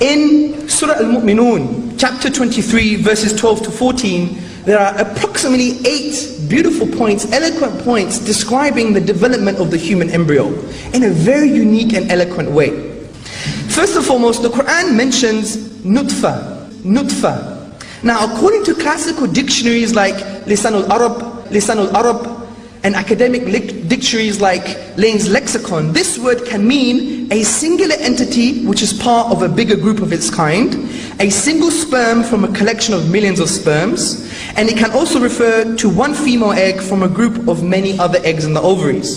In Surah Al-Mu'minun, chapter 23, verses 12 to 14, there are approximately 8 beautiful points, eloquent points, describing the development of the human embryo in a very unique and eloquent way. First and foremost, the Quran mentions nutfa. Now, according to classical dictionaries like Lisan al-Arab, and academic dictionaries like Lane's Lexicon, this word can mean a singular entity which is part of a bigger group of its kind, a single sperm from a collection of millions of sperms, and it can also refer to one female egg from a group of many other eggs in the ovaries.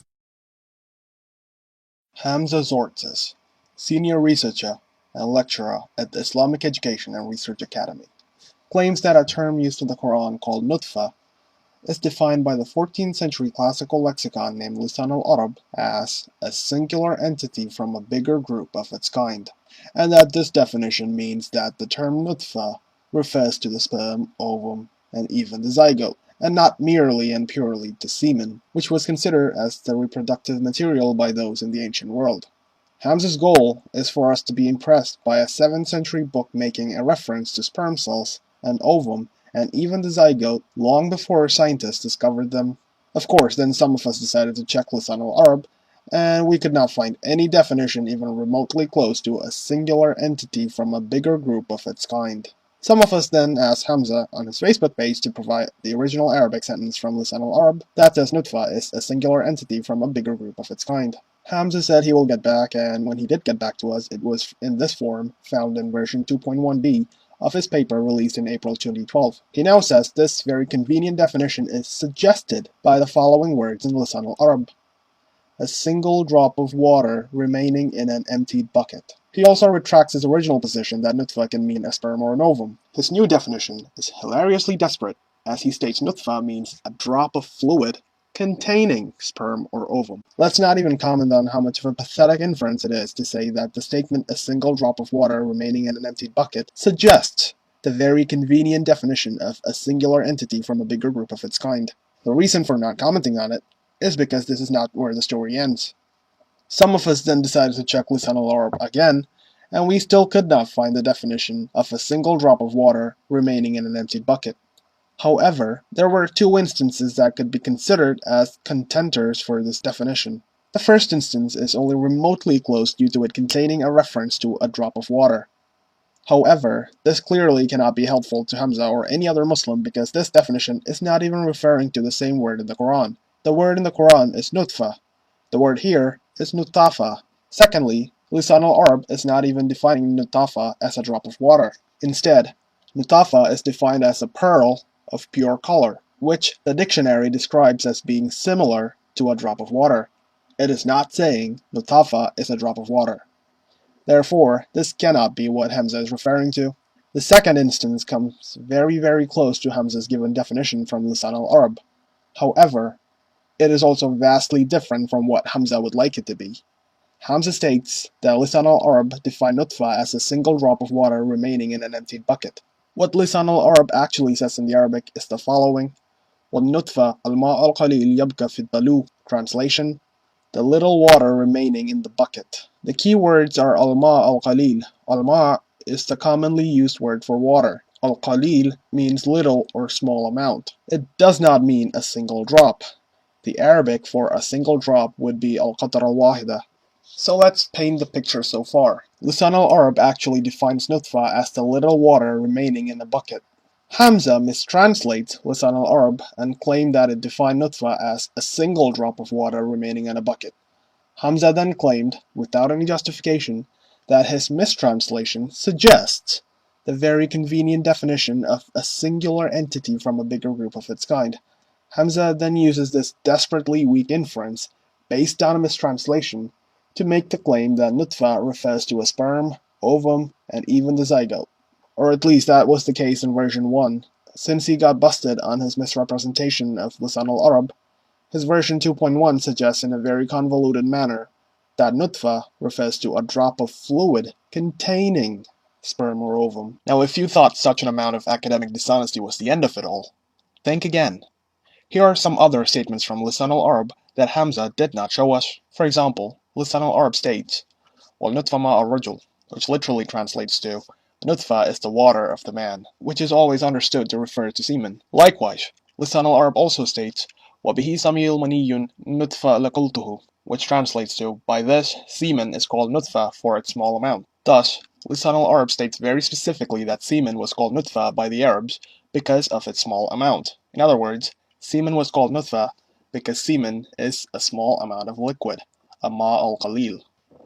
Hamza Tzortzis, senior researcher and lecturer at the Islamic Education and Research Academy, claims that a term used in the Quran called nutfa is defined by the 14th century classical lexicon named Lisan al-Arab as a singular entity from a bigger group of its kind, and that this definition means that the term nutfa refers to the sperm, ovum, and even the zygote, and not merely and purely to semen, which was considered as the reproductive material by those in the ancient world. Hamza's goal is for us to be impressed by a 7th century book making a reference to sperm cells and ovum and even the zygote long before scientists discovered them. Of course, then some of us decided to check Lisan al-Arab, and we could not find any definition even remotely close to a singular entity from a bigger group of its kind. Some of us then asked Hamza on his Facebook page to provide the original Arabic sentence from Lisan al-Arab that says nutfa is a singular entity from a bigger group of its kind. Hamza said he will get back, and when he did get back to us, it was in this form, found in version 2.1b, of his paper released in April 2012. He now says this very convenient definition is suggested by the following words in Lisan al-Arab: a single drop of water remaining in an emptied bucket. He also retracts his original position that nutfa can mean a sperm or an ovum. His new definition is hilariously desperate, as he states nutfa means a drop of fluid containing sperm or ovum. Let's not even comment on how much of a pathetic inference it is to say that the statement "a single drop of water remaining in an emptied bucket" suggests the very convenient definition of a singular entity from a bigger group of its kind. The reason for not commenting on it is because this is not where the story ends. Some of us then decided to check Lisan al-Arab again, and we still could not find the definition of a single drop of water remaining in an emptied bucket. However, there were 2 instances that could be considered as contenders for this definition. The first instance is only remotely close due to it containing a reference to a drop of water. However, this clearly cannot be helpful to Hamza or any other Muslim because this definition is not even referring to the same word in the Quran. The word in the Quran is nutfa. The word here is nutafa. Secondly, Lisan al-Arab is not even defining nutafa as a drop of water. Instead, nutafa is defined as a pearl of pure color, which the dictionary describes as being similar to a drop of water. It is not saying nutafa is a drop of water. Therefore, this cannot be what Hamza is referring to. The second instance comes very close to Hamza's given definition from Lisan al-Arab. However, it is also vastly different from what Hamza would like it to be. Hamza states that Lisan al-Arab defined nutfa as a single drop of water remaining in an emptied bucket. What Lisan al-Arab actually says in the Arabic is the following: وَالنُّطْفَةُ الْمَاءُ الْقَلِيلُ يَبْقَى فِي الدَّلُو. Translation: the little water remaining in the bucket. The key words are al-ma' al-qalil. Al-ma' is the commonly used word for water. Al-qalil means little or small amount. It does not mean a single drop. The Arabic for a single drop would be al-qatra al-wahida. So let's paint the picture so far. Lisan al-Arab actually defines nutfa as the little water remaining in a bucket. Hamza mistranslates Lisan al-Arab and claimed that it defined nutfa as a single drop of water remaining in a bucket. Hamza then claimed, without any justification, that his mistranslation suggests the very convenient definition of a singular entity from a bigger group of its kind. Hamza then uses this desperately weak inference, based on a mistranslation, to make the claim that nutfa refers to a sperm, ovum, and even the zygote. Or at least that was the case in version 1. Since he got busted on his misrepresentation of Lisan al-Arab, his version 2.1 suggests in a very convoluted manner that nutfa refers to a drop of fluid containing sperm or ovum. Now, if you thought such an amount of academic dishonesty was the end of it all, think again. Here are some other statements from Lisan al-Arab that Hamza did not show us. For example, Lisan al-Arab states, وَالنُّطْفَ مَاءُ الرَّجُلِ. which literally translates to nutfa is the water of the man, which is always understood to refer to semen. Likewise, Lisan al-Arab also states, وَبِهِ سَمِيٌّ مَنِيٌّ نُطْفَ لَقُلْتُهُ, which translates to, by this, semen is called nutfa for its small amount. Thus, Lisan al-Arab states very specifically that semen was called nutfa by the Arabs because of its small amount. In other words, semen was called nutfa because semen is a small amount of liquid, a ma al-qalil.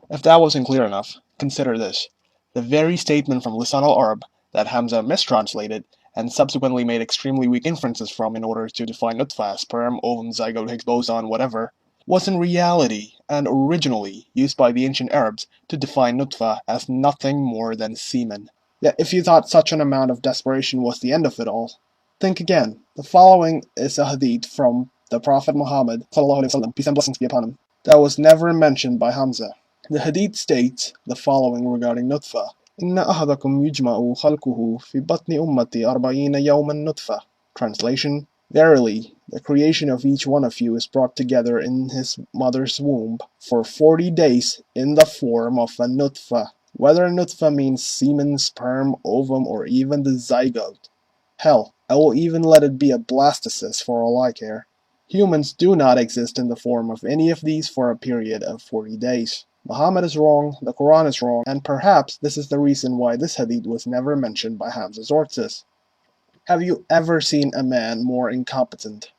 If that wasn't clear enough, consider this. The very statement from Lisan al-Arab that Hamza mistranslated and subsequently made extremely weak inferences from in order to define nutfa as sperm, ovum, zygote, Higgs boson, whatever, was in reality and originally used by the ancient Arabs to define nutfa as nothing more than semen. Yet if you thought such an amount of desperation was the end of it all, think again. The following is a hadith from the Prophet Muhammad, peace and blessings be upon him, that was never mentioned by Hamza. The hadith states the following regarding nutfa. إِنَّ أَحَدَكُمْ يُجْمَعُ خَلْقُهُ فِي بَطْنِ أُمَّتِي 40 يَوْمًا نُطْفَةً. Translation: Verily, the creation of each one of you is brought together in his mother's womb for 40 days in the form of a nutfa. Whether nutfa means semen, sperm, ovum, or even the zygote. Hell, I will even let it be a blastocyst for all I care. Humans do not exist in the form of any of these for a period of 40 days. Muhammad is wrong, the Quran is wrong, and perhaps this is the reason why this hadith was never mentioned by Hamza Tzortzis. Have you ever seen a man more incompetent?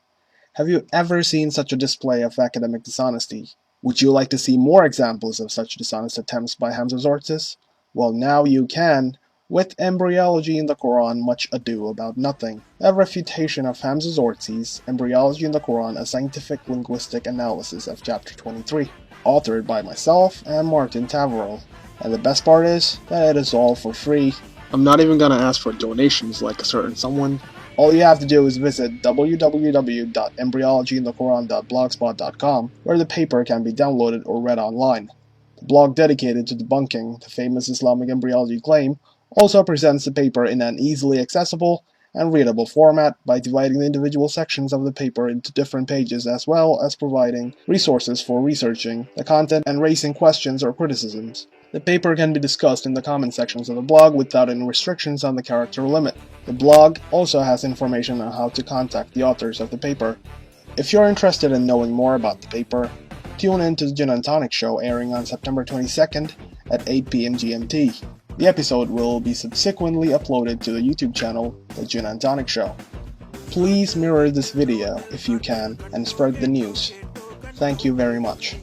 Have you ever seen such a display of academic dishonesty? Would you like to see more examples of such dishonest attempts by Hamza Tzortzis? Well, now you can, with Embryology in the Quran, Much Ado About Nothing, a refutation of Hamza Tzortzis' Embryology in the Quran, a scientific linguistic analysis of chapter 23, authored by myself and Martin Taverell. And the best part is that it is all for free. I'm not even gonna ask for donations like a certain someone. All you have to do is visit www.embryologyinthequran.blogspot.com, where the paper can be downloaded or read online. The blog dedicated to debunking the famous Islamic embryology claim also presents the paper in an easily accessible and readable format by dividing the individual sections of the paper into different pages, as well as providing resources for researching the content and raising questions or criticisms. The paper can be discussed in the comment sections of the blog without any restrictions on the character limit. The blog also has information on how to contact the authors of the paper. If you're interested in knowing more about the paper, tune in to the Gin and Tonic Show airing on September 22nd at 8 p.m. GMT. The episode will be subsequently uploaded to the YouTube channel, The Gin and Tonic Show. Please mirror this video if you can and spread the news. Thank you very much.